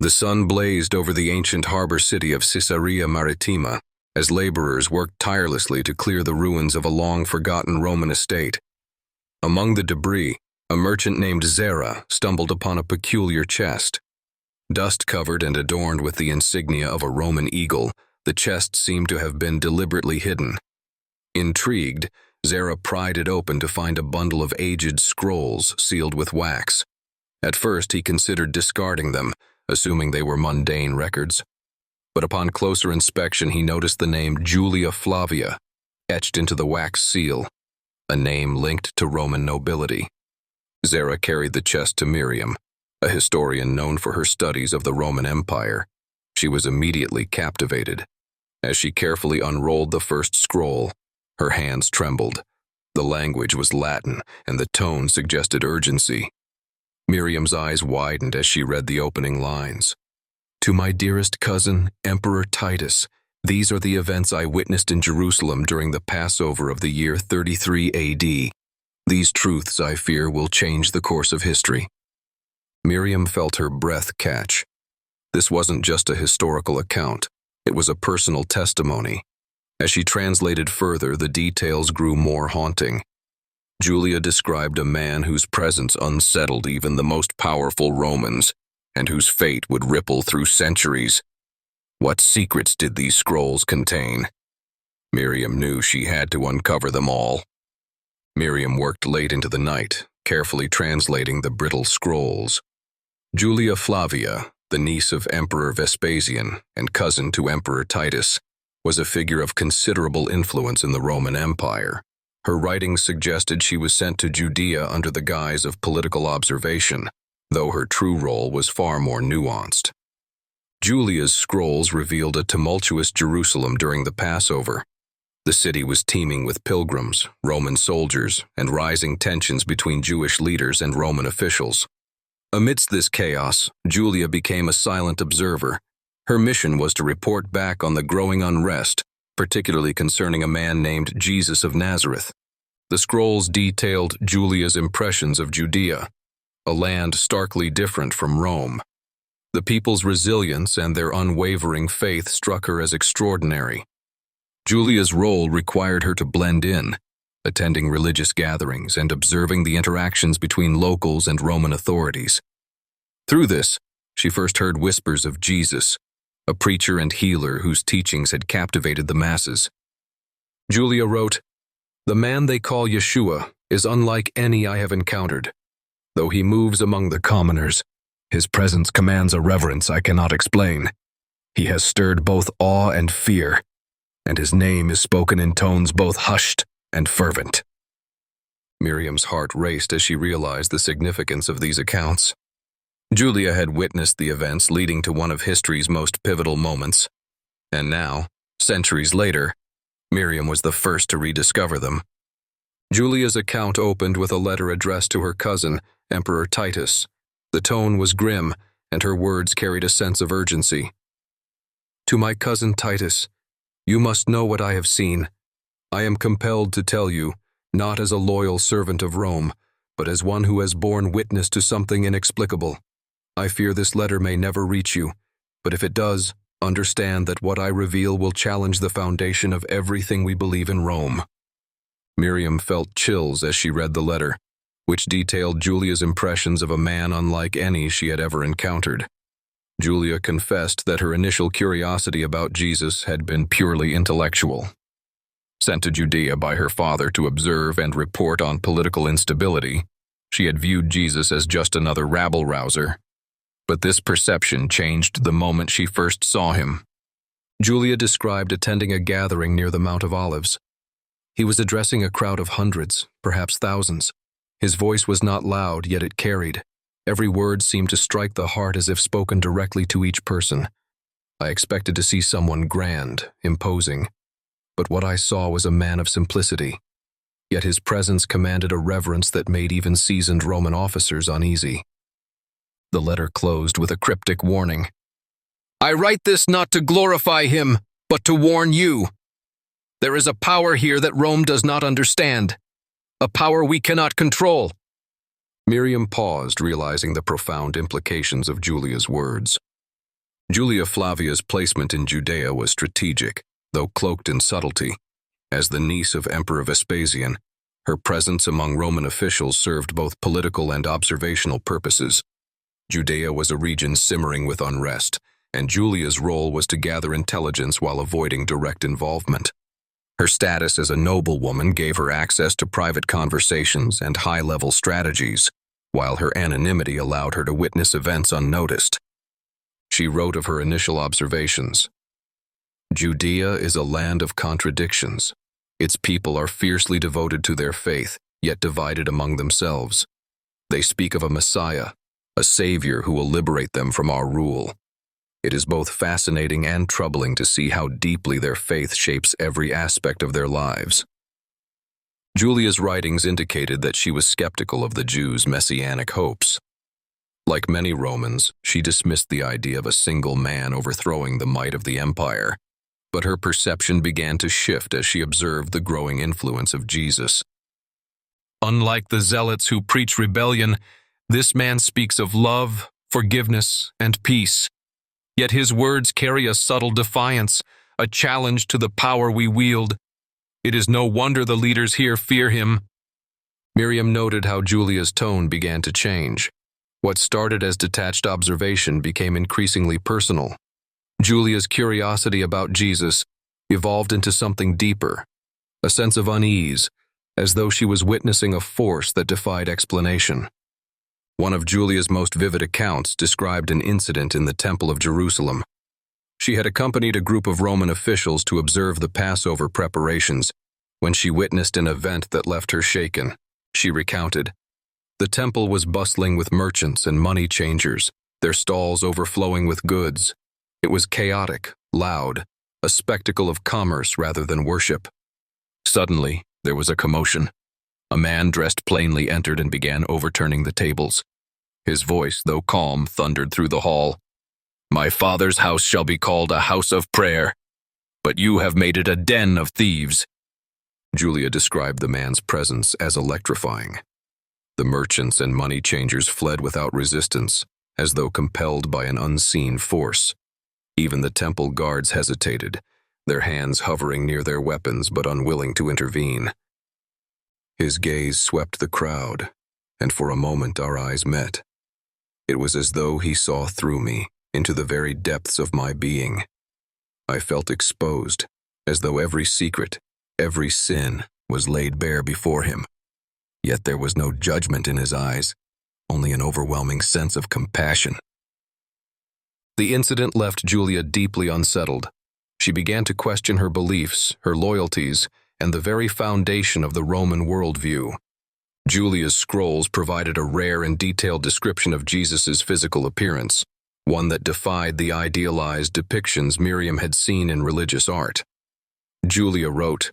The sun blazed over the ancient harbor city of Caesarea Maritima as laborers worked tirelessly to clear the ruins of a long-forgotten Roman estate. Among the debris, a merchant named Zara stumbled upon a peculiar chest. Dust-covered and adorned with the insignia of a Roman eagle, the chest seemed to have been deliberately hidden. Intrigued, Zara pried it open to find a bundle of aged scrolls sealed with wax. At first, he considered discarding them, assuming they were mundane records. But upon closer inspection, he noticed the name Julia Flavia etched into the wax seal, a name linked to Roman nobility. Zara carried the chest to Miriam, a historian known for her studies of the Roman Empire. She was immediately captivated. As she carefully unrolled the first scroll, her hands trembled. The language was Latin, and the tone suggested urgency. Miriam's eyes widened as she read the opening lines. "To my dearest cousin, Emperor Titus, these are the events I witnessed in Jerusalem during the Passover of the year 33 AD. These truths, I fear, will change the course of history." Miriam felt her breath catch. This wasn't just a historical account, it was a personal testimony. As she translated further, the details grew more haunting. Julia described a man whose presence unsettled even the most powerful Romans, and whose fate would ripple through centuries. What secrets did these scrolls contain? Miriam knew she had to uncover them all. Miriam worked late into the night, carefully translating the brittle scrolls. Julia Flavia, the niece of Emperor Vespasian and cousin to Emperor Titus, was a figure of considerable influence in the Roman Empire. Her writings suggested she was sent to Judea under the guise of political observation, though her true role was far more nuanced. Julia's scrolls revealed a tumultuous Jerusalem during the Passover. The city was teeming with pilgrims, Roman soldiers, and rising tensions between Jewish leaders and Roman officials. Amidst this chaos, Julia became a silent observer. Her mission was to report back on the growing unrest, particularly concerning a man named Jesus of Nazareth. The scrolls detailed Julia's impressions of Judea, a land starkly different from Rome. The people's resilience and their unwavering faith struck her as extraordinary. Julia's role required her to blend in, attending religious gatherings and observing the interactions between locals and Roman authorities. Through this, she first heard whispers of Jesus, a preacher and healer whose teachings had captivated the masses. Julia wrote, "The man they call Yeshua is unlike any I have encountered. Though he moves among the commoners, his presence commands a reverence I cannot explain. He has stirred both awe and fear, and his name is spoken in tones both hushed and fervent." Miriam's heart raced as she realized the significance of these accounts. Julia had witnessed the events leading to one of history's most pivotal moments, and now, centuries later, Miriam was the first to rediscover them. Julia's account opened with a letter addressed to her cousin, Emperor Titus. The tone was grim, and her words carried a sense of urgency. "To my cousin Titus, you must know what I have seen. I am compelled to tell you, not as a loyal servant of Rome, but as one who has borne witness to something inexplicable. I fear this letter may never reach you, but if it does, understand that what I reveal will challenge the foundation of everything we believe in Rome." Miriam felt chills as she read the letter, which detailed Julia's impressions of a man unlike any she had ever encountered. Julia confessed that her initial curiosity about Jesus had been purely intellectual. Sent to Judea by her father to observe and report on political instability, she had viewed Jesus as just another rabble-rouser. But this perception changed the moment she first saw him. Julia described attending a gathering near the Mount of Olives. He was addressing a crowd of hundreds, perhaps thousands. His voice was not loud, yet it carried. Every word seemed to strike the heart as if spoken directly to each person. I expected to see someone grand, imposing, but what I saw was a man of simplicity. Yet his presence commanded a reverence that made even seasoned Roman officers uneasy. The letter closed with a cryptic warning. "I write this not to glorify him, but to warn you. There is a power here that Rome does not understand, a power we cannot control." Miriam paused, realizing the profound implications of Julia's words. Julia Flavia's placement in Judea was strategic, though cloaked in subtlety. As the niece of Emperor Vespasian, her presence among Roman officials served both political and observational purposes. Judea was a region simmering with unrest, and Julia's role was to gather intelligence while avoiding direct involvement. Her status as a noblewoman gave her access to private conversations and high-level strategies, while her anonymity allowed her to witness events unnoticed. She wrote of her initial observations, "Judea is a land of contradictions. Its people are fiercely devoted to their faith, yet divided among themselves. They speak of a Messiah, a Savior who will liberate them from our rule. It is both fascinating and troubling to see how deeply their faith shapes every aspect of their lives." Julia's writings indicated that she was skeptical of the Jews' messianic hopes. Like many Romans, she dismissed the idea of a single man overthrowing the might of the empire, but her perception began to shift as she observed the growing influence of Jesus. "Unlike the zealots who preach rebellion, this man speaks of love, forgiveness, and peace. Yet his words carry a subtle defiance, a challenge to the power we wield. It is no wonder the leaders here fear him." Miriam noted how Julia's tone began to change. What started as detached observation became increasingly personal. Julia's curiosity about Jesus evolved into something deeper, a sense of unease, as though she was witnessing a force that defied explanation. One of Julia's most vivid accounts described an incident in the Temple of Jerusalem. She had accompanied a group of Roman officials to observe the Passover preparations when she witnessed an event that left her shaken. She recounted, "The temple was bustling with merchants and money changers, their stalls overflowing with goods. It was chaotic, loud, a spectacle of commerce rather than worship. Suddenly, there was a commotion. A man dressed plainly entered and began overturning the tables. His voice, though calm, thundered through the hall. 'My Father's house shall be called a house of prayer, but you have made it a den of thieves.'" Julia described the man's presence as electrifying. The merchants and money changers fled without resistance, as though compelled by an unseen force. Even the temple guards hesitated, their hands hovering near their weapons but unwilling to intervene. His gaze swept the crowd, and for a moment our eyes met. It was as though he saw through me, into the very depths of my being. I felt exposed, as though every secret, every sin was laid bare before him. Yet there was no judgment in his eyes, only an overwhelming sense of compassion. The incident left Julia deeply unsettled. She began to question her beliefs, her loyalties, and the very foundation of the Roman worldview. Julia's scrolls provided a rare and detailed description of Jesus' physical appearance, one that defied the idealized depictions Miriam had seen in religious art. Julia wrote,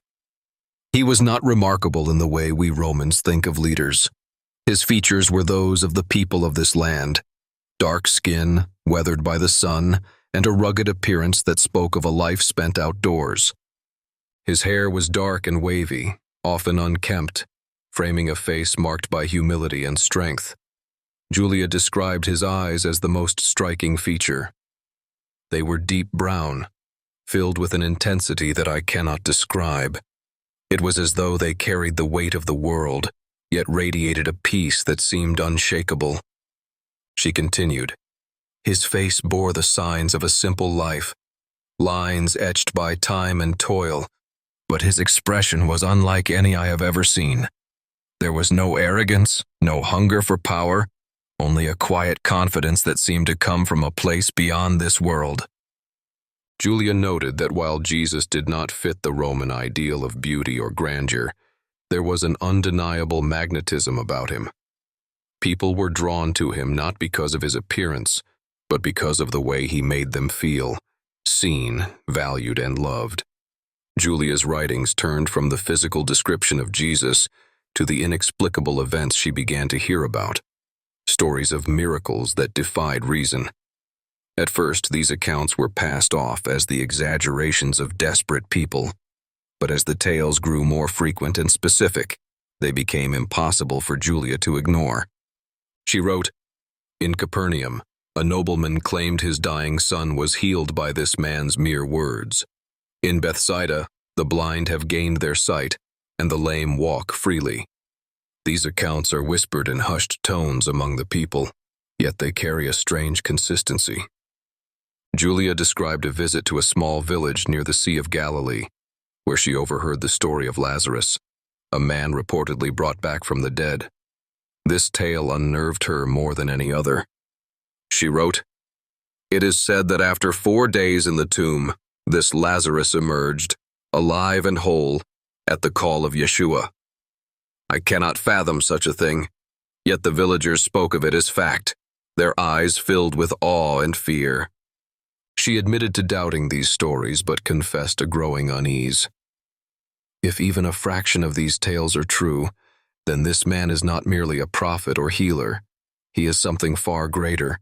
"He was not remarkable in the way we Romans think of leaders. His features were those of the people of this land, dark skin, weathered by the sun, and a rugged appearance that spoke of a life spent outdoors. His hair was dark and wavy, often unkempt, framing a face marked by humility and strength. Julia described his eyes as the most striking feature. They were deep brown, filled with an intensity that I cannot describe. It was as though they carried the weight of the world, yet radiated a peace that seemed unshakable." She continued, "His face bore the signs of a simple life, lines etched by time and toil, but his expression was unlike any I have ever seen. There was no arrogance, no hunger for power, only a quiet confidence that seemed to come from a place beyond this world." Julia noted that while Jesus did not fit the Roman ideal of beauty or grandeur, there was an undeniable magnetism about him. People were drawn to him not because of his appearance, but because of the way he made them feel, seen, valued, and loved. Julia's writings turned from the physical description of Jesus to the inexplicable events she began to hear about, stories of miracles that defied reason. At first, these accounts were passed off as the exaggerations of desperate people, but as the tales grew more frequent and specific, they became impossible for Julia to ignore. She wrote, "In Capernaum, A nobleman claimed his dying son was healed by this man's mere words. In Bethsaida, the blind have gained their sight, and the lame walk freely. These accounts are whispered in hushed tones among the people, yet they carry a strange consistency. Julia described a visit to a small village near the Sea of Galilee, where she overheard the story of Lazarus, a man reportedly brought back from the dead. This tale unnerved her more than any other. She wrote, "It is said that after 4 days in the tomb, this Lazarus emerged, alive and whole, at the call of Yeshua. I cannot fathom such a thing, yet the villagers spoke of it as fact, their eyes filled with awe and fear." She admitted to doubting these stories, but confessed a growing unease. If even a fraction of these tales are true, then this man is not merely a prophet or healer. He is something far greater.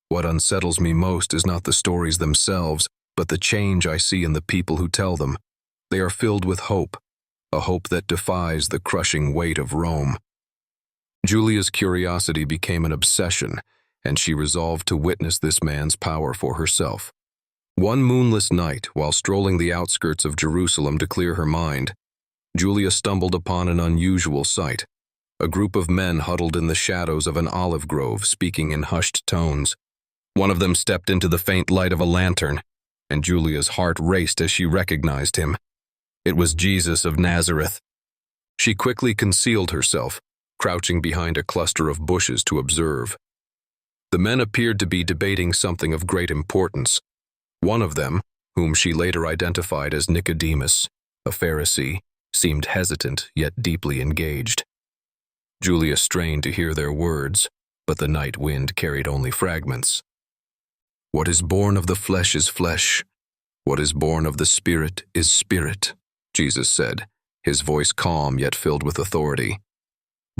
What unsettles me most is not the stories themselves, but the change I see in the people who tell them. They are filled with hope, a hope that defies the crushing weight of Rome. Julia's curiosity became an obsession, and she resolved to witness this man's power for herself. One moonless night, while strolling the outskirts of Jerusalem to clear her mind, Julia stumbled upon an unusual sight. A group of men huddled in the shadows of an olive grove, speaking in hushed tones. One of them stepped into the faint light of a lantern, and Julia's heart raced as she recognized him. It was Jesus of Nazareth. She quickly concealed herself, crouching behind a cluster of bushes to observe. The men appeared to be debating something of great importance. One of them, whom she later identified as Nicodemus, a Pharisee, seemed hesitant yet deeply engaged. Julia strained to hear their words, but the night wind carried only fragments. "What is born of the flesh is flesh. What is born of the Spirit is spirit," Jesus said, his voice calm yet filled with authority.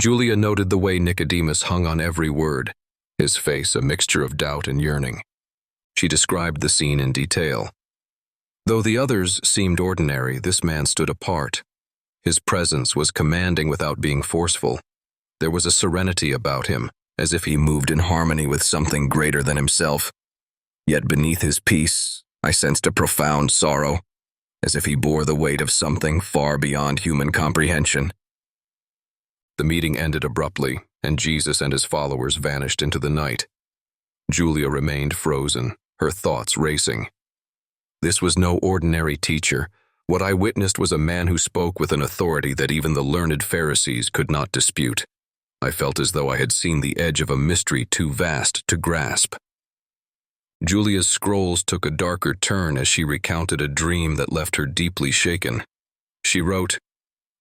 Julia noted the way Nicodemus hung on every word, his face a mixture of doubt and yearning. She described the scene in detail. Though the others seemed ordinary, this man stood apart. His presence was commanding without being forceful. There was a serenity about him, as if he moved in harmony with something greater than himself. Yet beneath his peace, I sensed a profound sorrow, as if he bore the weight of something far beyond human comprehension. The meeting ended abruptly, and Jesus and his followers vanished into the night. Julia remained frozen, her thoughts racing. This was no ordinary teacher. What I witnessed was a man who spoke with an authority that even the learned Pharisees could not dispute. I felt as though I had seen the edge of a mystery too vast to grasp. Julia's scrolls took a darker turn as she recounted a dream that left her deeply shaken. She wrote,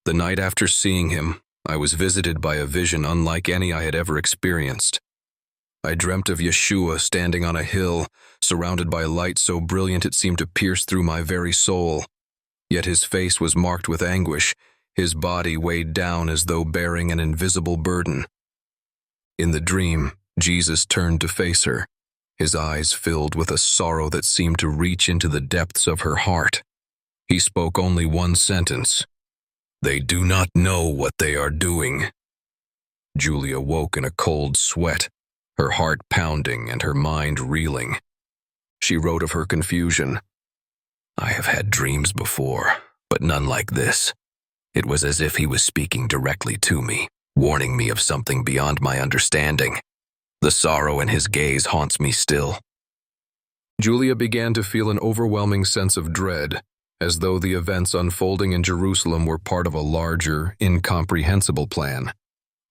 "The night after seeing him, I was visited by a vision unlike any I had ever experienced. I dreamt of Yeshua standing on a hill, surrounded by light so brilliant it seemed to pierce through my very soul. Yet his face was marked with anguish, his body weighed down as though bearing an invisible burden. In the dream, Jesus turned to face her, his eyes filled with a sorrow that seemed to reach into the depths of her heart. He spoke only one sentence, 'They do not know what they are doing.'" Julia woke in a cold sweat, her heart pounding and her mind reeling. She wrote of her confusion, "I have had dreams before, but none like this. It was as if he was speaking directly to me, warning me of something beyond my understanding. The sorrow in his gaze haunts me still." Julia began to feel an overwhelming sense of dread, as though the events unfolding in Jerusalem were part of a larger, incomprehensible plan.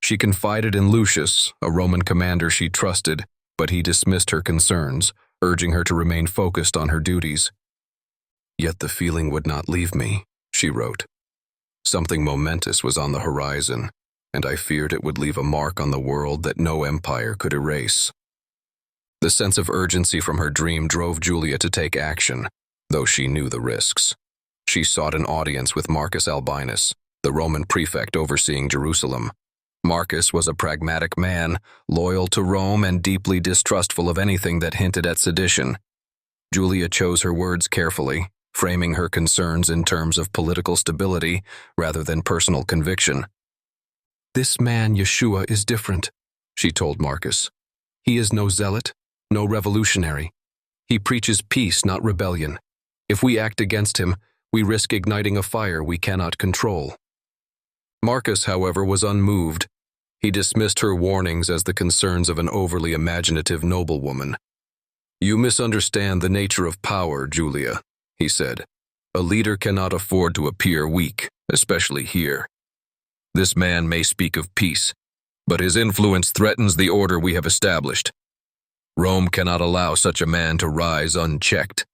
She confided in Lucius, a Roman commander she trusted, but he dismissed her concerns, urging her to remain focused on her duties. "Yet the feeling would not leave me," she wrote. "Something momentous was on the horizon, and I feared it would leave a mark on the world that no empire could erase." The sense of urgency from her dream drove Julia to take action, though she knew the risks. She sought an audience with Marcus Albinus, the Roman prefect overseeing Jerusalem. Marcus was a pragmatic man, loyal to Rome and deeply distrustful of anything that hinted at sedition. Julia chose her words carefully, framing her concerns in terms of political stability rather than personal conviction. "This man, Yeshua, is different," she told Marcus. "He is no zealot, no revolutionary. He preaches peace, not rebellion. If we act against him, we risk igniting a fire we cannot control." Marcus, however, was unmoved. He dismissed her warnings as the concerns of an overly imaginative noblewoman. "You misunderstand the nature of power, Julia," he said. "A leader cannot afford to appear weak, especially here. This man may speak of peace, but his influence threatens the order we have established. Rome cannot allow such a man to rise unchecked."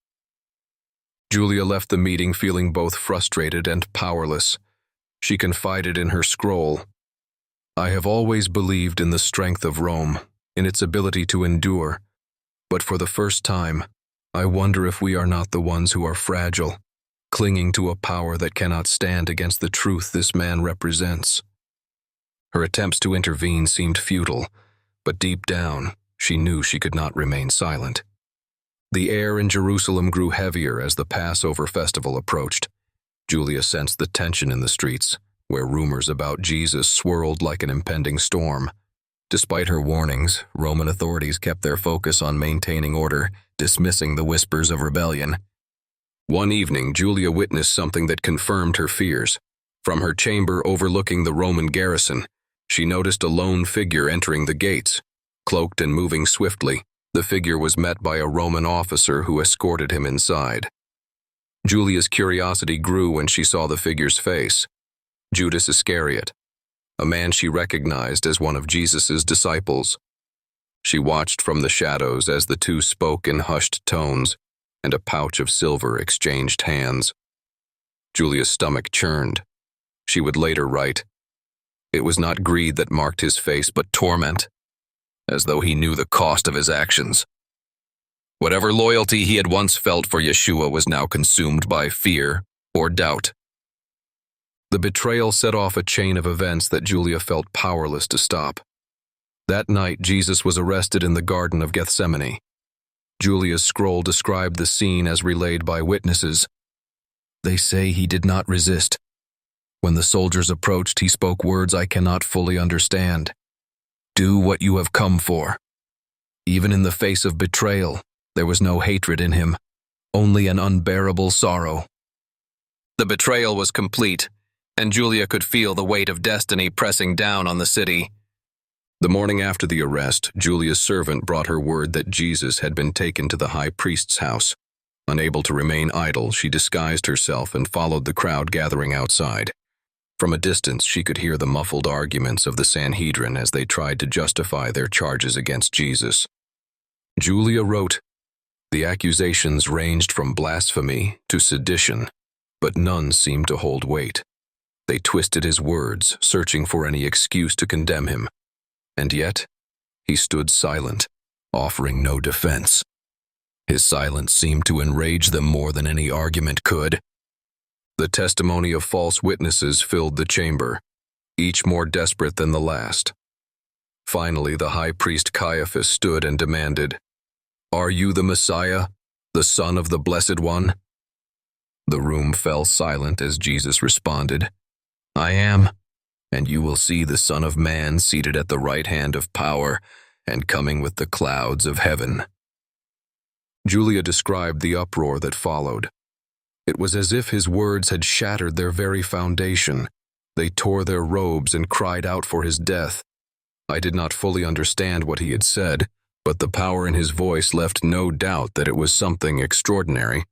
Julia left the meeting feeling both frustrated and powerless. She confided in her scroll, "I have always believed in the strength of Rome, in its ability to endure, but for the first time, I wonder if we are not the ones who are fragile, clinging to a power that cannot stand against the truth this man represents." Her attempts to intervene seemed futile, but deep down, she knew she could not remain silent. The air in Jerusalem grew heavier as the Passover festival approached. Julia sensed the tension in the streets, where rumors about Jesus swirled like an impending storm. Despite her warnings, Roman authorities kept their focus on maintaining order, dismissing the whispers of rebellion. One evening, Julia witnessed something that confirmed her fears. From her chamber overlooking the Roman garrison, she noticed a lone figure entering the gates. Cloaked and moving swiftly, the figure was met by a Roman officer who escorted him inside. Julia's curiosity grew when she saw the figure's face. Judas Iscariot, a man she recognized as one of Jesus' disciples. She watched from the shadows as the two spoke in hushed tones, and a pouch of silver exchanged hands. Julia's stomach churned. She would later write, "It was not greed that marked his face, but torment, as though he knew the cost of his actions." Whatever loyalty he had once felt for Yeshua was now consumed by fear or doubt. The betrayal set off a chain of events that Julia felt powerless to stop. That night, Jesus was arrested in the Garden of Gethsemane. Julia's scroll described the scene as relayed by witnesses. "They say he did not resist. When the soldiers approached, he spoke words I cannot fully understand. 'Do what you have come for.' Even in the face of betrayal, there was no hatred in him, only an unbearable sorrow." The betrayal was complete, and Julia could feel the weight of destiny pressing down on the city. The morning after the arrest, Julia's servant brought her word that Jesus had been taken to the high priest's house. Unable to remain idle, she disguised herself and followed the crowd gathering outside. From a distance, she could hear the muffled arguments of the Sanhedrin as they tried to justify their charges against Jesus. Julia wrote, "The accusations ranged from blasphemy to sedition, but none seemed to hold weight. They twisted his words, searching for any excuse to condemn him. And yet, he stood silent, offering no defense. His silence seemed to enrage them more than any argument could. The testimony of false witnesses filled the chamber, each more desperate than the last. Finally, the high priest Caiaphas stood and demanded, 'Are you the Messiah, the Son of the Blessed One?' The room fell silent as Jesus responded, 'I am, and you will see the Son of Man seated at the right hand of power and coming with the clouds of heaven.'" Julia described the uproar that followed. It was as if his words had shattered their very foundation. They tore their robes and cried out for his death. I did not fully understand what he had said, but the power in his voice left no doubt that it was something extraordinary.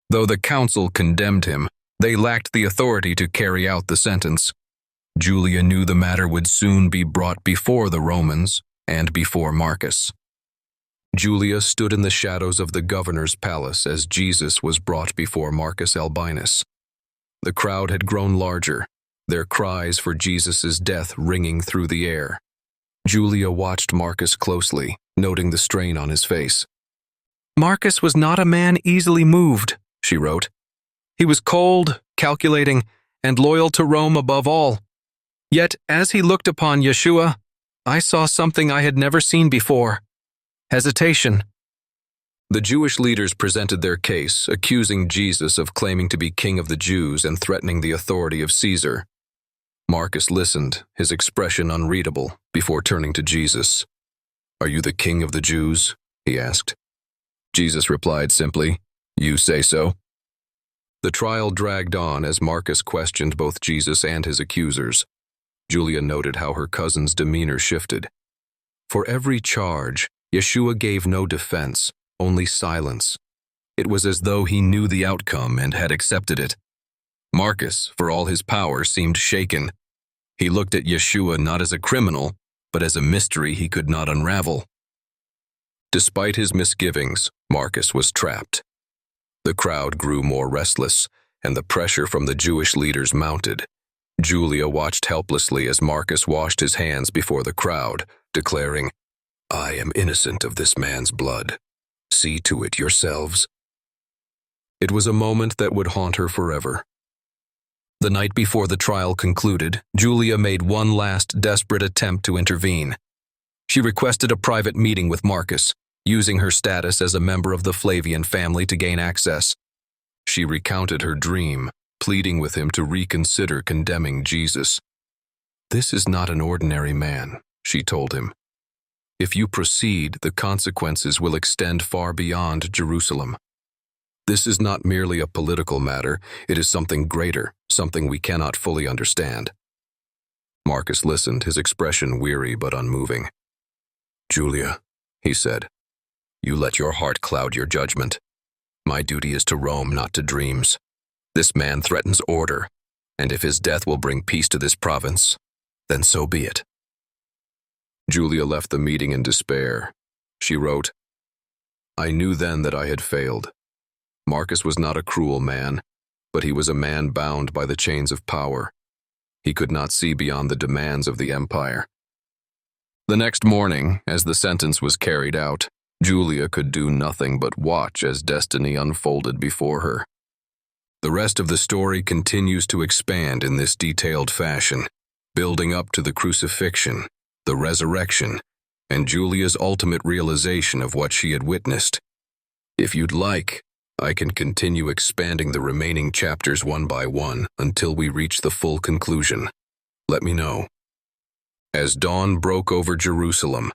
Though the council condemned him, they lacked the authority to carry out the sentence. Julia knew the matter would soon be brought before the Romans and before Marcus. Julia stood in the shadows of the governor's palace as Jesus was brought before Marcus Albinus. The crowd had grown larger, their cries for Jesus' death ringing through the air. Julia watched Marcus closely, noting the strain on his face. "Marcus was not a man easily moved," she wrote. "He was cold, calculating, and loyal to Rome above all. Yet, as he looked upon Yeshua, I saw something I had never seen before: hesitation." The Jewish leaders presented their case, accusing Jesus of claiming to be king of the Jews and threatening the authority of Caesar. Marcus listened, his expression unreadable, before turning to Jesus. "Are you the king of the Jews?" he asked. Jesus replied simply, "You say so." The trial dragged on as Marcus questioned both Jesus and his accusers. Julia noted how her cousin's demeanor shifted. For every charge, Yeshua gave no defense, only silence. It was as though he knew the outcome and had accepted it. Marcus, for all his power, seemed shaken. He looked at Yeshua not as a criminal, but as a mystery he could not unravel. Despite his misgivings, Marcus was trapped. The crowd grew more restless, and the pressure from the Jewish leaders mounted. Julia watched helplessly as Marcus washed his hands before the crowd, declaring, "I am innocent of this man's blood. See to it yourselves." It was a moment that would haunt her forever. The night before the trial concluded, Julia made one last desperate attempt to intervene. She requested a private meeting with Marcus, using her status as a member of the Flavian family to gain access. She recounted her dream, pleading with him to reconsider condemning Jesus. "This is not an ordinary man," she told him. "If you proceed, the consequences will extend far beyond Jerusalem. This is not merely a political matter, it is something greater, something we cannot fully understand." Marcus listened, his expression weary but unmoving. "Julia," he said, "you let your heart cloud your judgment. My duty is to Rome, not to dreams. This man threatens order, and if his death will bring peace to this province, then so be it." Julia left the meeting in despair. She wrote, "I knew then that I had failed. Marcus was not a cruel man, but he was a man bound by the chains of power. He could not see beyond the demands of the empire." The next morning, as the sentence was carried out, Julia could do nothing but watch as destiny unfolded before her. The rest of the story continues to expand in this detailed fashion, building up to the crucifixion, the resurrection, and Julia's ultimate realization of what she had witnessed. If you'd like, I can continue expanding the remaining chapters one by one until we reach the full conclusion. Let me know. As dawn broke over Jerusalem,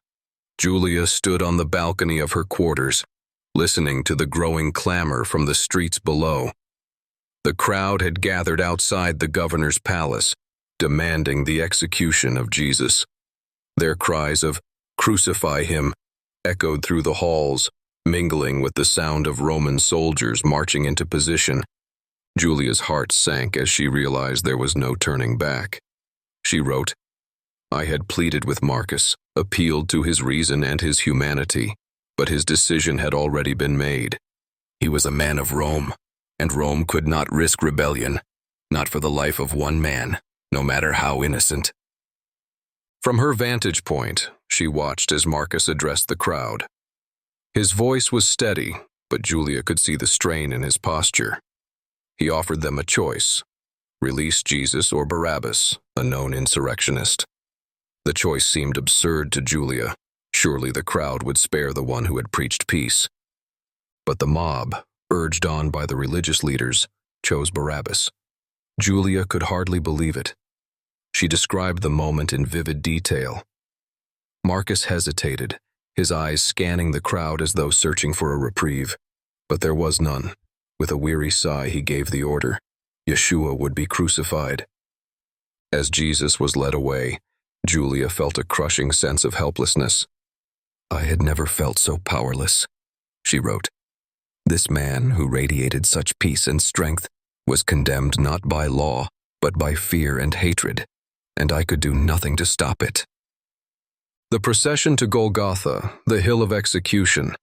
Julia stood on the balcony of her quarters, listening to the growing clamor from the streets below. The crowd had gathered outside the governor's palace, demanding the execution of Jesus. Their cries of "Crucify him" echoed through the halls, mingling with the sound of Roman soldiers marching into position. Julia's heart sank as she realized there was no turning back. She wrote, "I had pleaded with Marcus, appealed to his reason and his humanity, but his decision had already been made. He was a man of Rome, and Rome could not risk rebellion, not for the life of one man, no matter how innocent." From her vantage point, she watched as Marcus addressed the crowd. His voice was steady, but Julia could see the strain in his posture. He offered them a choice: release Jesus or Barabbas, a known insurrectionist. The choice seemed absurd to Julia. Surely the crowd would spare the one who had preached peace. But the mob, urged on by the religious leaders, chose Barabbas. Julia could hardly believe it. She described the moment in vivid detail. Marcus hesitated, his eyes scanning the crowd as though searching for a reprieve. But there was none. With a weary sigh, he gave the order. Yeshua would be crucified. As Jesus was led away, Julia felt a crushing sense of helplessness. "I had never felt so powerless," she wrote. "This man, who radiated such peace and strength, was condemned not by law, but by fear and hatred, and I could do nothing to stop it." The procession to Golgotha, the hill of execution,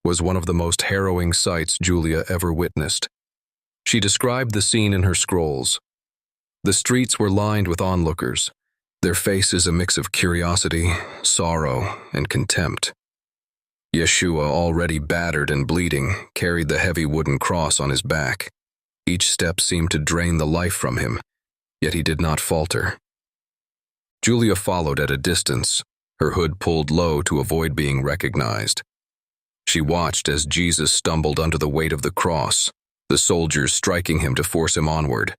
was one of the most harrowing sights Julia ever witnessed. She described the scene in her scrolls. The streets were lined with onlookers, their faces a mix of curiosity, sorrow, and contempt. Yeshua, already battered and bleeding, carried the heavy wooden cross on his back. Each step seemed to drain the life from him, yet he did not falter. Julia followed at a distance, her hood pulled low to avoid being recognized. She watched as Jesus stumbled under the weight of the cross, the soldiers striking him to force him onward.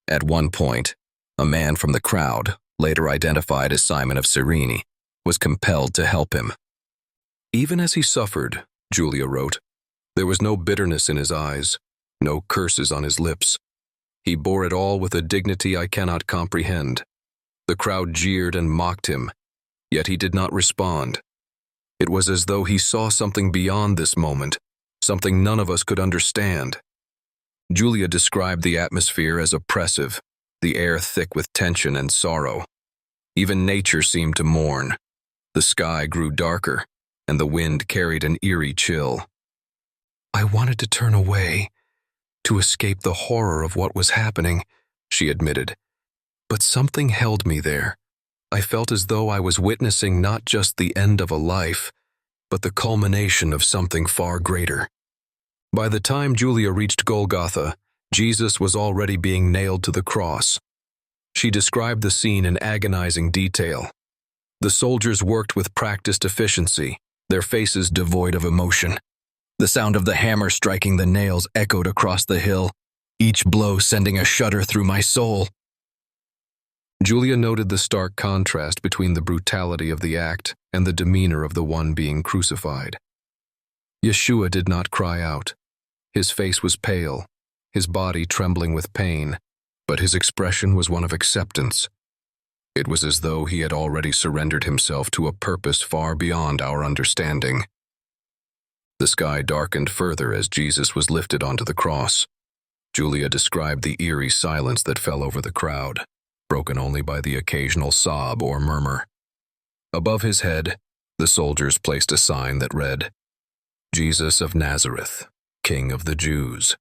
At one point, a man from the crowd, later identified as Simon of Cyrene, was compelled to help him. Even as he suffered, Julia wrote, there was no bitterness in his eyes, no curses on his lips. He bore it all with a dignity I cannot comprehend. The crowd jeered and mocked him, yet he did not respond. It was as though he saw something beyond this moment, something none of us could understand. Julia described the atmosphere as oppressive, the air thick with tension and sorrow. Even nature seemed to mourn. The sky grew darker, and the wind carried an eerie chill. I wanted to turn away, to escape the horror of what was happening, she admitted. But something held me there. I felt as though I was witnessing not just the end of a life, but the culmination of something far greater. By the time Julia reached Golgotha, Jesus was already being nailed to the cross. She described the scene in agonizing detail. The soldiers worked with practiced efficiency, their faces devoid of emotion. The sound of the hammer striking the nails echoed across the hill, each blow sending a shudder through my soul. Julia noted the stark contrast between the brutality of the act and the demeanor of the one being crucified. Yeshua did not cry out. His face was pale, his body trembling with pain, but his expression was one of acceptance. It was as though he had already surrendered himself to a purpose far beyond our understanding. The sky darkened further as Jesus was lifted onto the cross. Julia described the eerie silence that fell over the crowd, broken only by the occasional sob or murmur. Above his head, the soldiers placed a sign that read, Jesus of Nazareth, King of the Jews.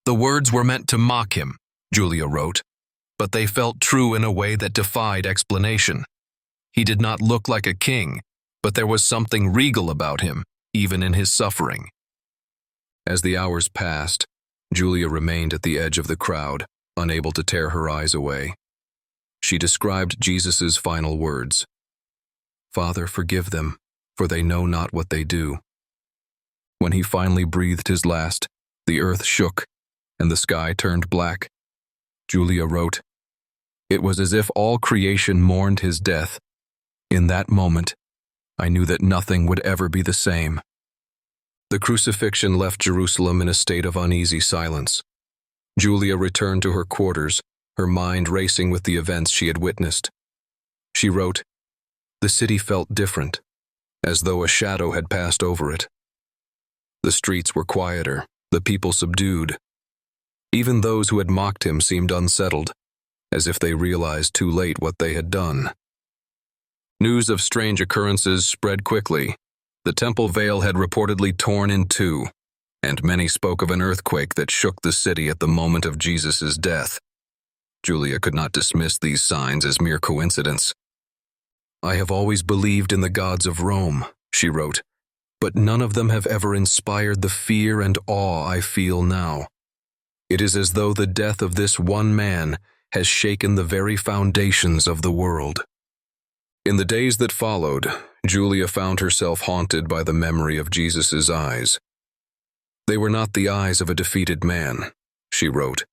The words were meant to mock him, Julia wrote, but they felt true in a way that defied explanation. He did not look like a king, but there was something regal about him, even in his suffering. As the hours passed, Julia remained at the edge of the crowd, unable to tear her eyes away. She described Jesus' final words, Father, forgive them, for they know not what they do. When he finally breathed his last, the earth shook, and the sky turned black. Julia wrote, It was as if all creation mourned his death. In that moment, I knew that nothing would ever be the same. The crucifixion left Jerusalem in a state of uneasy silence. Julia returned to her quarters, her mind racing with the events she had witnessed. She wrote, The city felt different, as though a shadow had passed over it. The streets were quieter, the people subdued. Even those who had mocked him seemed unsettled, as if they realized too late what they had done. News of strange occurrences spread quickly. The temple veil had reportedly torn in two, and many spoke of an earthquake that shook the city at the moment of Jesus' death. Julia could not dismiss these signs as mere coincidence. I have always believed in the gods of Rome, she wrote, but none of them have ever inspired the fear and awe I feel now. It is as though the death of this one man has shaken the very foundations of the world. In the days that followed, Julia found herself haunted by the memory of Jesus' eyes. They were not the eyes of a defeated man, she wrote.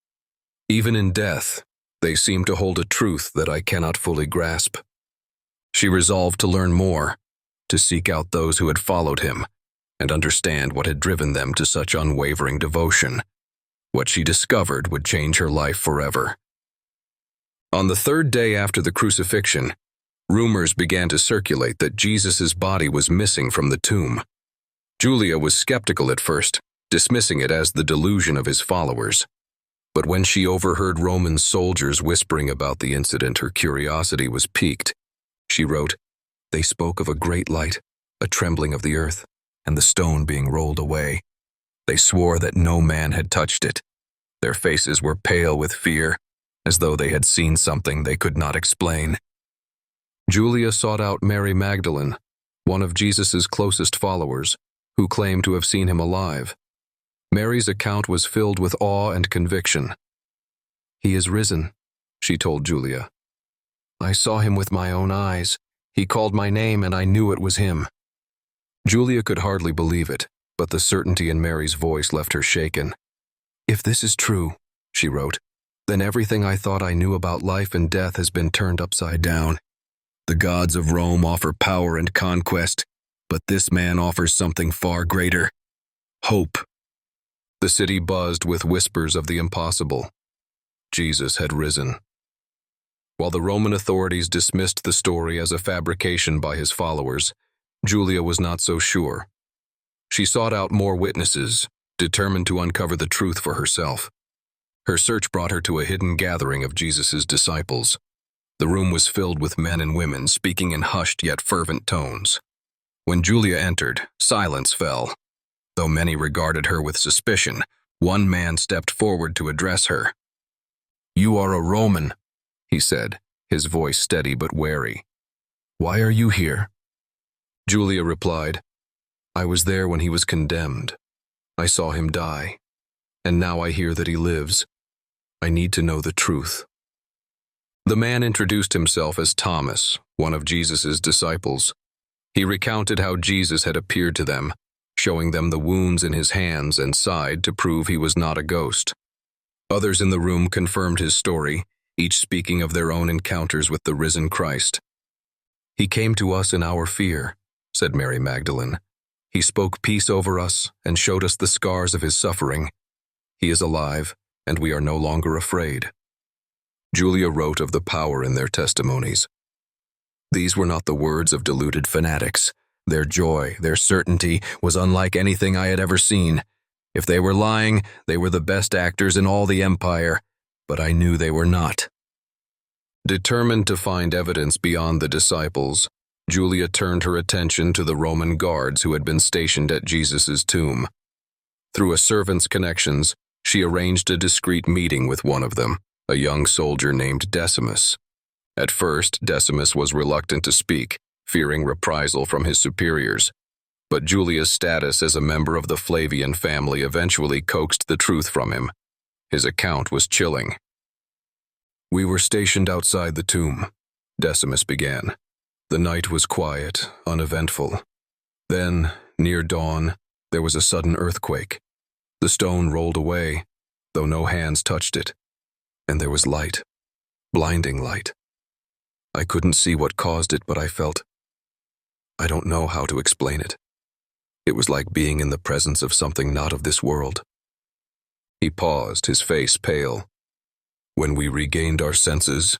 Even in death, they seem to hold a truth that I cannot fully grasp. She resolved to learn more, to seek out those who had followed him, and understand what had driven them to such unwavering devotion. What she discovered would change her life forever. On the third day after the crucifixion, rumors began to circulate that Jesus' body was missing from the tomb. Julia was skeptical at first, dismissing it as the delusion of his followers. But when she overheard Roman soldiers whispering about the incident, her curiosity was piqued. She wrote, They spoke of a great light, a trembling of the earth, and the stone being rolled away. They swore that no man had touched it. Their faces were pale with fear, as though they had seen something they could not explain. Julia sought out Mary Magdalene, one of Jesus' closest followers, who claimed to have seen him alive. Mary's account was filled with awe and conviction. He is risen, she told Julia. I saw him with my own eyes. He called my name and I knew it was him. Julia could hardly believe it, but the certainty in Mary's voice left her shaken. If this is true, she wrote, then everything I thought I knew about life and death has been turned upside down. The gods of Rome offer power and conquest, But this man offers something far greater: hope. The city buzzed with whispers of the impossible. Jesus had risen. While the Roman authorities dismissed the story as a fabrication by his followers, Julia was not so sure. She sought out more witnesses, determined to uncover the truth for herself. Her search brought her to a hidden gathering of Jesus' disciples. The room was filled with men and women speaking in hushed yet fervent tones. When Julia entered, silence fell. Though many regarded her with suspicion, one man stepped forward to address her. "You are a Roman," he said, his voice steady but wary. "Why are you here?" Julia replied, "I was there when he was condemned. I saw him die, and now I hear that he lives. I need to know the truth." The man introduced himself as Thomas, one of Jesus' disciples. He recounted how Jesus had appeared to them, showing them the wounds in his hands and side to prove he was not a ghost. Others in the room confirmed his story, each speaking of their own encounters with the risen Christ. "He came to us in our fear," said Mary Magdalene. "He spoke peace over us and showed us the scars of his suffering. He is alive, and we are no longer afraid." Julia wrote of the power in their testimonies. These were not the words of deluded fanatics. Their joy, their certainty, was unlike anything I had ever seen. If they were lying, they were the best actors in all the empire, but I knew they were not. Determined to find evidence beyond the disciples, Julia turned her attention to the Roman guards who had been stationed at Jesus' tomb. Through a servant's connections, she arranged a discreet meeting with one of them, a young soldier named Decimus. At first, Decimus was reluctant to speak, fearing reprisal from his superiors. But Julia's status as a member of the Flavian family eventually coaxed the truth from him. His account was chilling. "We were stationed outside the tomb," Decimus began. "The night was quiet, uneventful. Then, near dawn, there was a sudden earthquake. The stone rolled away, though no hands touched it. And there was light, blinding light. I couldn't see what caused it, but I don't know how to explain it. It was like being in the presence of something not of this world." He paused, his face pale. "When we regained our senses,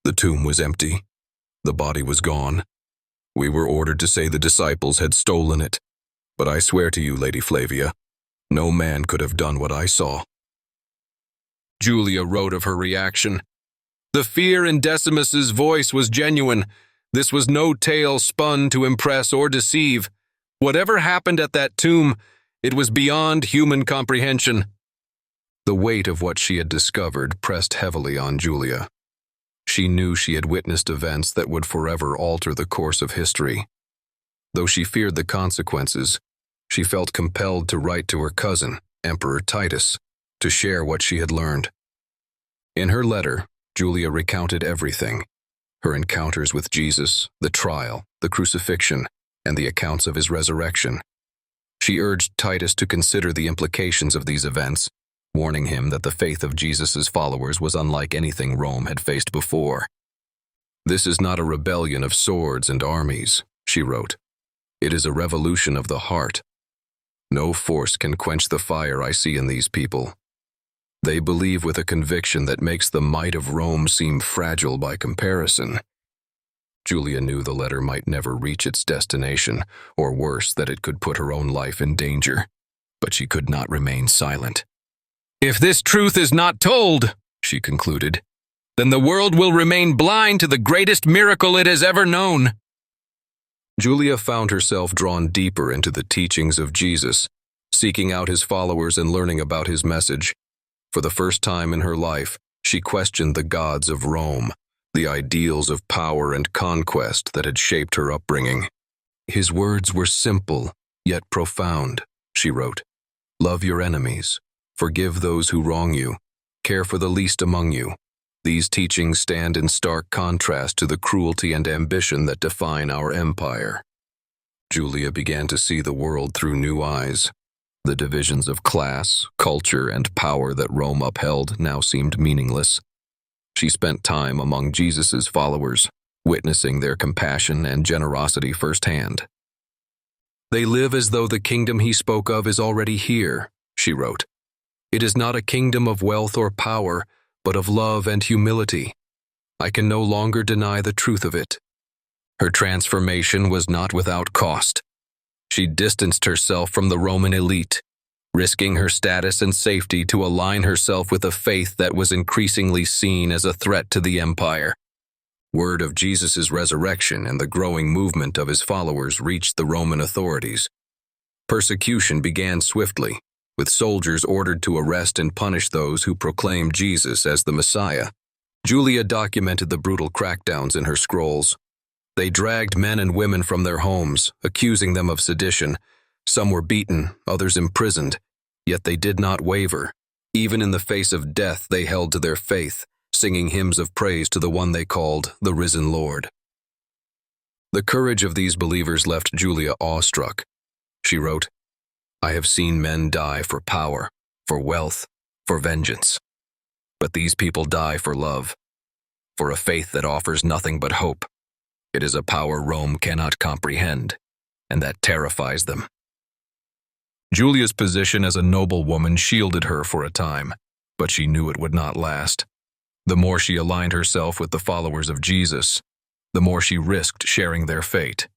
the tomb was empty. The body was gone. We were ordered to say the disciples had stolen it. But I swear to you, Lady Flavia, no man could have done what I saw." Julia wrote of her reaction. The fear in Decimus's voice was genuine. This was no tale spun to impress or deceive. Whatever happened at that tomb, it was beyond human comprehension. The weight of what she had discovered pressed heavily on Julia. She knew she had witnessed events that would forever alter the course of history. Though she feared the consequences, she felt compelled to write to her cousin, Emperor Titus, to share what she had learned. In her letter, Julia recounted everything: her encounters with Jesus, the trial, the crucifixion, and the accounts of his resurrection. She urged Titus to consider the implications of these events, warning him that the faith of Jesus' followers was unlike anything Rome had faced before. "This is not a rebellion of swords and armies," she wrote. "It is a revolution of the heart. No force can quench the fire I see in these people. They believe with a conviction that makes the might of Rome seem fragile by comparison." Julia knew the letter might never reach its destination, or worse, that it could put her own life in danger. But she could not remain silent. "If this truth is not told," she concluded, "then the world will remain blind to the greatest miracle it has ever known." Julia found herself drawn deeper into the teachings of Jesus, seeking out his followers and learning about his message. For the first time in her life, she questioned the gods of Rome, the ideals of power and conquest that had shaped her upbringing. "His words were simple, yet profound," she wrote. "Love your enemies, forgive those who wrong you, care for the least among you. These teachings stand in stark contrast to the cruelty and ambition that define our empire." Julia began to see the world through new eyes. The divisions of class, culture, and power that Rome upheld now seemed meaningless. She spent time among Jesus' followers, witnessing their compassion and generosity firsthand. They live as though the kingdom he spoke of is already here, she wrote. It is not a kingdom of wealth or power, but of love and humility. I can no longer deny the truth of it. Her transformation was not without cost. She distanced herself from the Roman elite, risking her status and safety to align herself with a faith that was increasingly seen as a threat to the empire. Word of Jesus' resurrection and the growing movement of his followers reached the Roman authorities. Persecution began swiftly, with soldiers ordered to arrest and punish those who proclaimed Jesus as the Messiah. Julia documented the brutal crackdowns in her scrolls. They dragged men and women from their homes, accusing them of sedition. Some were beaten, others imprisoned, yet they did not waver. Even in the face of death, they held to their faith, singing hymns of praise to the one they called the risen Lord. The courage of these believers left Julia awestruck. She wrote, "I have seen men die for power, for wealth, for vengeance. But these people die for love, for a faith that offers nothing but hope. It is a power Rome cannot comprehend, and that terrifies them." Julia's position as a noblewoman shielded her for a time, but she knew it would not last. The more she aligned herself with the followers of Jesus, the more she risked sharing their fate.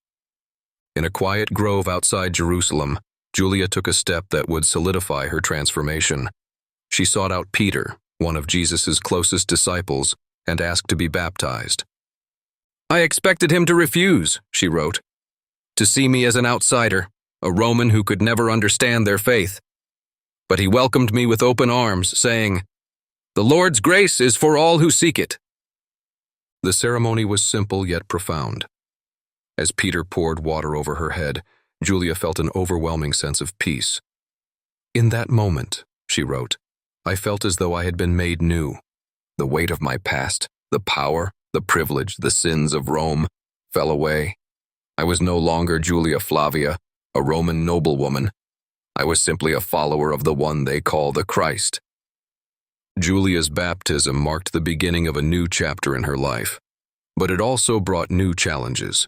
In a quiet grove outside Jerusalem, Julia took a step that would solidify her transformation. She sought out Peter, one of Jesus' closest disciples, and asked to be baptized. "I expected him to refuse," she wrote, "to see me as an outsider, a Roman who could never understand their faith. But he welcomed me with open arms, saying, 'The Lord's grace is for all who seek it.'" The ceremony was simple yet profound. As Peter poured water over her head, Julia felt an overwhelming sense of peace. "In that moment," she wrote, "I felt as though I had been made new. The weight of my past, the power, the privilege, the sins of Rome, fell away. I was no longer Julia Flavia, a Roman noblewoman. I was simply a follower of the one they call the Christ." Julia's baptism marked the beginning of a new chapter in her life, but it also brought new challenges.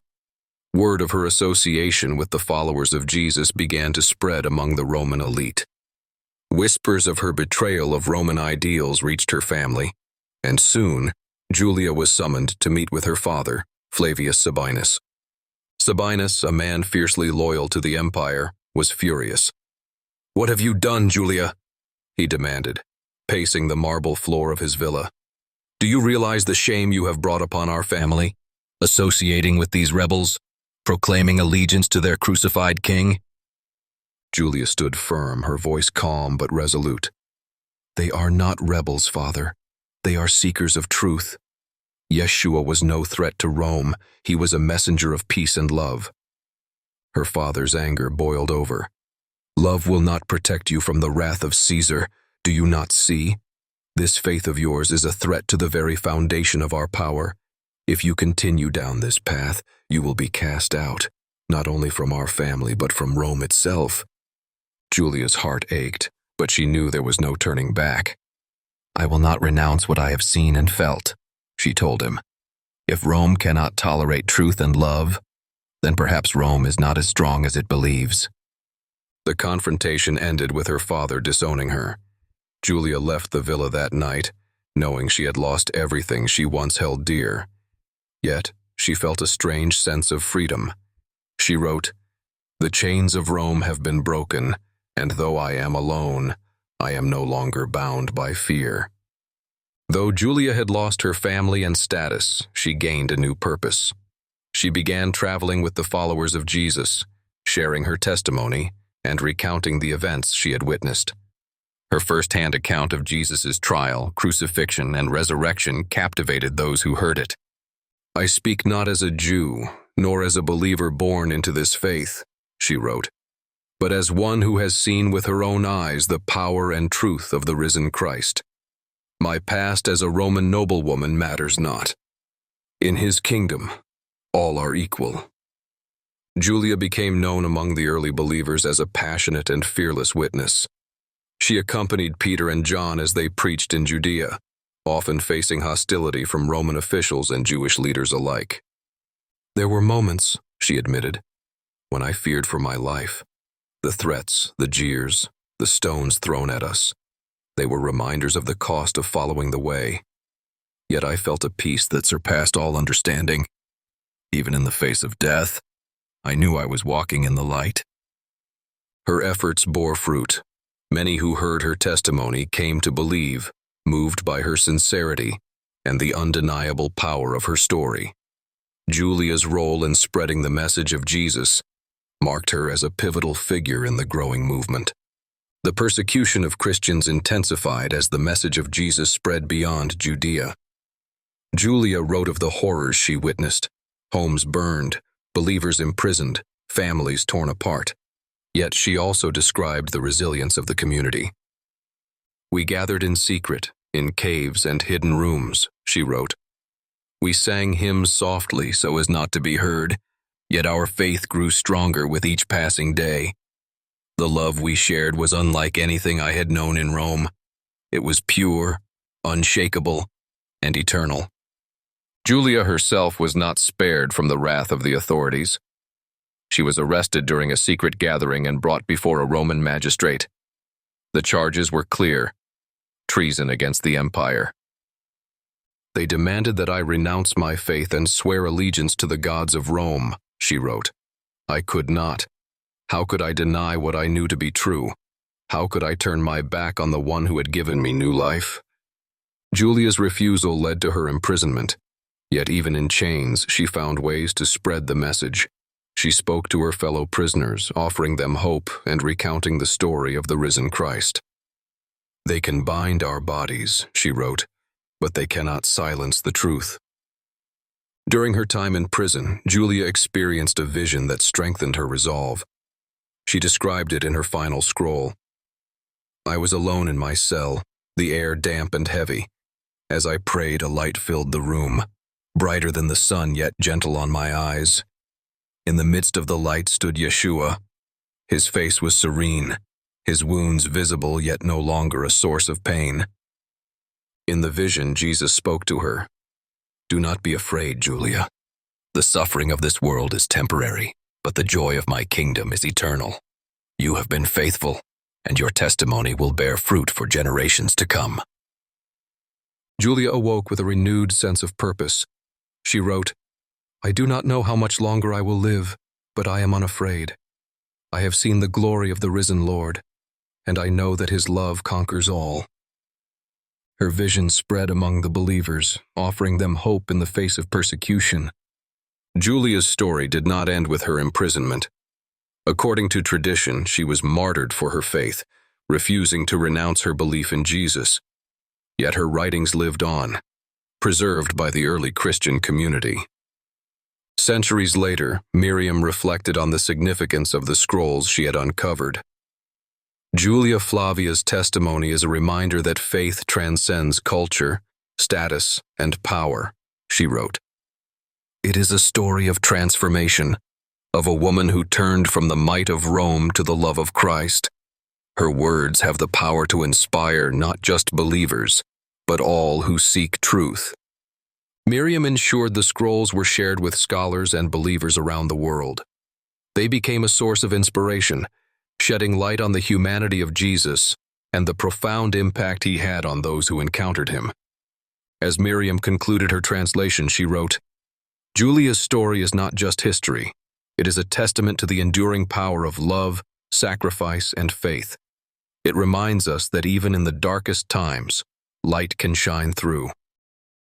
Word of her association with the followers of Jesus began to spread among the Roman elite. Whispers of her betrayal of Roman ideals reached her family, and soon, Julia was summoned to meet with her father, Flavius Sabinus. Sabinus, a man fiercely loyal to the empire, was furious. "What have you done, Julia?" he demanded, pacing the marble floor of his villa. "Do you realize the shame you have brought upon our family, associating with these rebels, proclaiming allegiance to their crucified king?" Julia stood firm, her voice calm but resolute. "They are not rebels, Father. They are seekers of truth. Yeshua was no threat to Rome. He was a messenger of peace and love." Her father's anger boiled over. "Love will not protect you from the wrath of Caesar. Do you not see? This faith of yours is a threat to the very foundation of our power. If you continue down this path, you will be cast out, not only from our family but from Rome itself." Julia's heart ached, but she knew there was no turning back. "I will not renounce what I have seen and felt," she told him. "If Rome cannot tolerate truth and love, then perhaps Rome is not as strong as it believes." The confrontation ended with her father disowning her. Julia left the villa that night, knowing she had lost everything she once held dear. Yet, she felt a strange sense of freedom. She wrote, "The chains of Rome have been broken, and though I am alone, I am no longer bound by fear." Though Julia had lost her family and status, she gained a new purpose. She began traveling with the followers of Jesus, sharing her testimony and recounting the events she had witnessed. Her first-hand account of Jesus' trial, crucifixion, and resurrection captivated those who heard it. "I speak not as a Jew, nor as a believer born into this faith," she wrote, "but as one who has seen with her own eyes the power and truth of the risen Christ. My past as a Roman noblewoman matters not. In his kingdom, all are equal." Julia became known among the early believers as a passionate and fearless witness. She accompanied Peter and John as they preached in Judea, often facing hostility from Roman officials and Jewish leaders alike. "There were moments," she admitted, when I feared for my life. The threats, the jeers, the stones thrown at us, they were reminders of the cost of following the way. Yet I felt a peace that surpassed all understanding. Even in the face of death, I knew I was walking in the light. Her efforts bore fruit. Many who heard her testimony came to believe, moved by her sincerity and the undeniable power of her story. Julia's role in spreading the message of Jesus marked her as a pivotal figure in the growing movement. The persecution of Christians intensified as the message of Jesus spread beyond Judea. Julia wrote of the horrors she witnessed: homes burned, believers imprisoned, families torn apart. Yet she also described the resilience of the community. "We gathered in secret, in caves and hidden rooms," she wrote. "We sang hymns softly so as not to be heard, yet our faith grew stronger with each passing day. The love we shared was unlike anything I had known in Rome. It was pure, unshakable, and eternal." Julia herself was not spared from the wrath of the authorities. She was arrested during a secret gathering and brought before a Roman magistrate. The charges were clear: treason against the empire. "They demanded that I renounce my faith and swear allegiance to the gods of Rome," she wrote. "I could not. How could I deny what I knew to be true? How could I turn my back on the one who had given me new life?" Julia's refusal led to her imprisonment. Yet even in chains, she found ways to spread the message. She spoke to her fellow prisoners, offering them hope and recounting the story of the risen Christ. "They can bind our bodies," she wrote, "but they cannot silence the truth." During her time in prison, Julia experienced a vision that strengthened her resolve. She described it in her final scroll. "I was alone in my cell, the air damp and heavy. As I prayed, a light filled the room, brighter than the sun yet gentle on my eyes. In the midst of the light stood Yeshua. His face was serene, his wounds visible yet no longer a source of pain. In the vision, Jesus spoke to her. 'Do not be afraid, Julia. The suffering of this world is temporary, but the joy of my kingdom is eternal. You have been faithful, and your testimony will bear fruit for generations to come.'" Julia awoke with a renewed sense of purpose. She wrote, "I do not know how much longer I will live, but I am unafraid. I have seen the glory of the risen Lord, and I know that his love conquers all." Her vision spread among the believers, offering them hope in the face of persecution. Julia's story did not end with her imprisonment. According to tradition, she was martyred for her faith, refusing to renounce her belief in Jesus. Yet her writings lived on, preserved by the early Christian community. Centuries later, Miriam reflected on the significance of the scrolls she had uncovered. Julia Flavia's testimony is a reminder that faith transcends culture, status, and power, she wrote. "It is a story of transformation, of a woman who turned from the might of Rome to the love of Christ. Her words have the power to inspire not just believers, but all who seek truth." Miriam ensured the scrolls were shared with scholars and believers around the world. They became a source of inspiration, shedding light on the humanity of Jesus and the profound impact he had on those who encountered him. As Miriam concluded her translation, she wrote, "Julia's story is not just history. It is a testament to the enduring power of love, sacrifice, and faith. It reminds us that even in the darkest times, light can shine through."